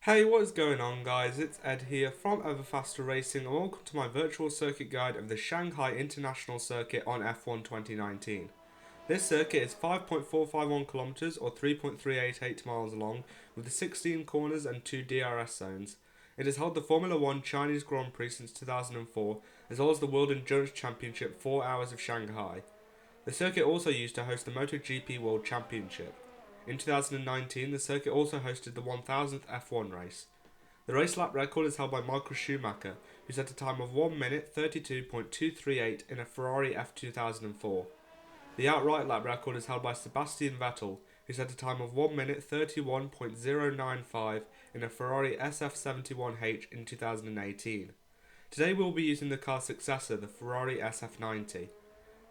Hey, what is going on guys? It's Ed here from Ever Faster Racing and welcome to my virtual circuit guide of the Shanghai International Circuit on F1 2019. This circuit is 5.451 kilometers or 3.388 miles long with 16 corners and 2 DRS zones. It has held the Formula 1 Chinese Grand Prix since 2004 as well as the World Endurance Championship 4 Hours of Shanghai. The circuit also used to host the MotoGP World Championship. In 2019, the circuit also hosted the 1000th F1 race. The race lap record is held by Michael Schumacher, who set a time of 1 minute 32.238 in a Ferrari F2004. The outright lap record is held by Sebastian Vettel, who set a time of 1 minute 31.095 in a Ferrari SF91H in 2018. Today we will be using the car's successor, the Ferrari SF90.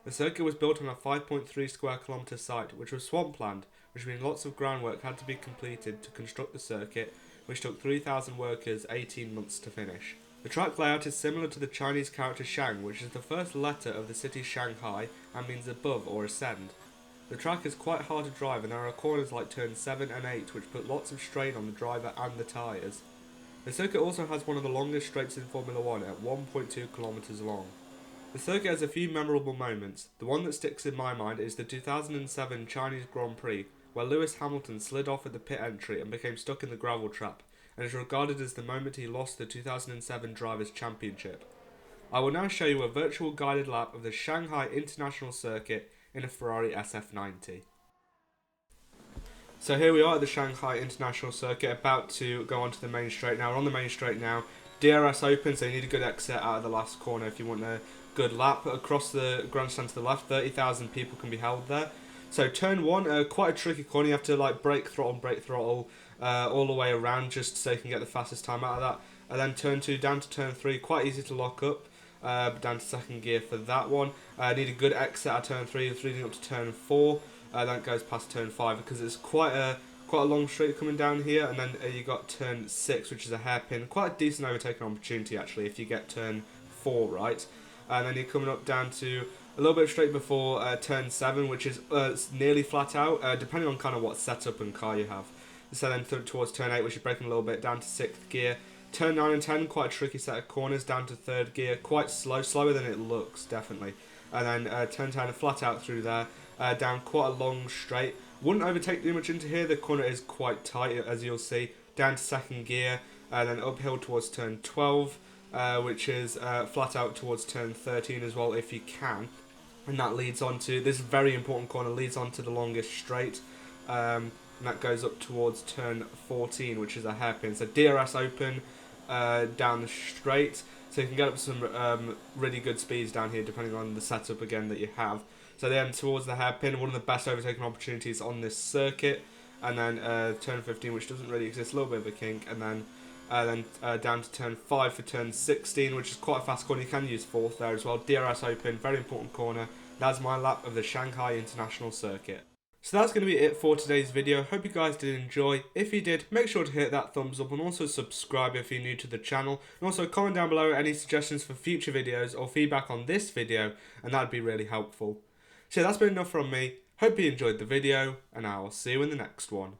The circuit was built on a 5.3 square kilometre site, which was swampland, which means lots of groundwork had to be completed to construct the circuit, which took 3,000 workers 18 months to finish. The track layout is similar to the Chinese character Shang, which is the first letter of the city Shanghai and means above or ascend. The track is quite hard to drive and there are corners like turns 7 and 8 which put lots of strain on the driver and the tyres. The circuit also has one of the longest straights in Formula 1 at 1.2 kilometres long. The circuit has a few memorable moments. The one that sticks in my mind is the 2007 Chinese Grand Prix, where Lewis Hamilton slid off at the pit entry and became stuck in the gravel trap, and is regarded as the moment he lost the 2007 Drivers' Championship. I will now show you a virtual guided lap of the Shanghai International Circuit in a Ferrari SF90. So here we are at the Shanghai International Circuit, about to go onto the main straight now. We're on the main straight now. DRS open, so you need a good exit out of the last corner if you want a good lap. Across the grandstand to the left, 30,000 people can be held there. So turn 1, quite a tricky corner. You have to like brake throttle all the way around just so you can get the fastest time out of that. And then turn 2 down to turn 3, quite easy to lock up. Down to second gear for that one. Need a good exit out of turn 3, leading up to turn 4. Then goes past turn 5 because it's quite a long straight coming down here, and then you got turn 6, which is a hairpin. Quite a decent overtaking opportunity actually if you get turn 4 right. And then you're coming up down to a little bit straight before turn 7, which is nearly flat out, depending on kind of what setup and car you have. So then towards turn 8, which is braking a little bit, down to 6th gear. Turn 9 and 10, quite a tricky set of corners, down to 3rd gear, quite slow, slower than it looks, definitely. And then turn 10, flat out through there, down quite a long straight. Wouldn't overtake too much into here, the corner is quite tight as you'll see. Down to 2nd gear, then uphill towards turn 12, which is flat out towards turn 13 as well if you can. And that leads on to, this very important corner leads on to the longest straight. And that goes up towards turn 14, which is a hairpin. So DRS open down the straight, so you can get up to some really good speeds down here depending on the setup again that you have. So then towards the hairpin, one of the best overtaking opportunities on this circuit, and then turn 15, which doesn't really exist, a little bit of a kink, and then down to turn 5 for turn 16, which is quite a fast corner. You can use 4th there as well. DRS open, very important corner. That's my lap of the Shanghai International Circuit. So that's going to be it for today's video. Hope you guys did enjoy. If you did, make sure to hit that thumbs up and also subscribe if you're new to the channel. And also comment down below any suggestions for future videos or feedback on this video, and that'd be really helpful. So that's been enough from me. Hope you enjoyed the video, and I will see you in the next one.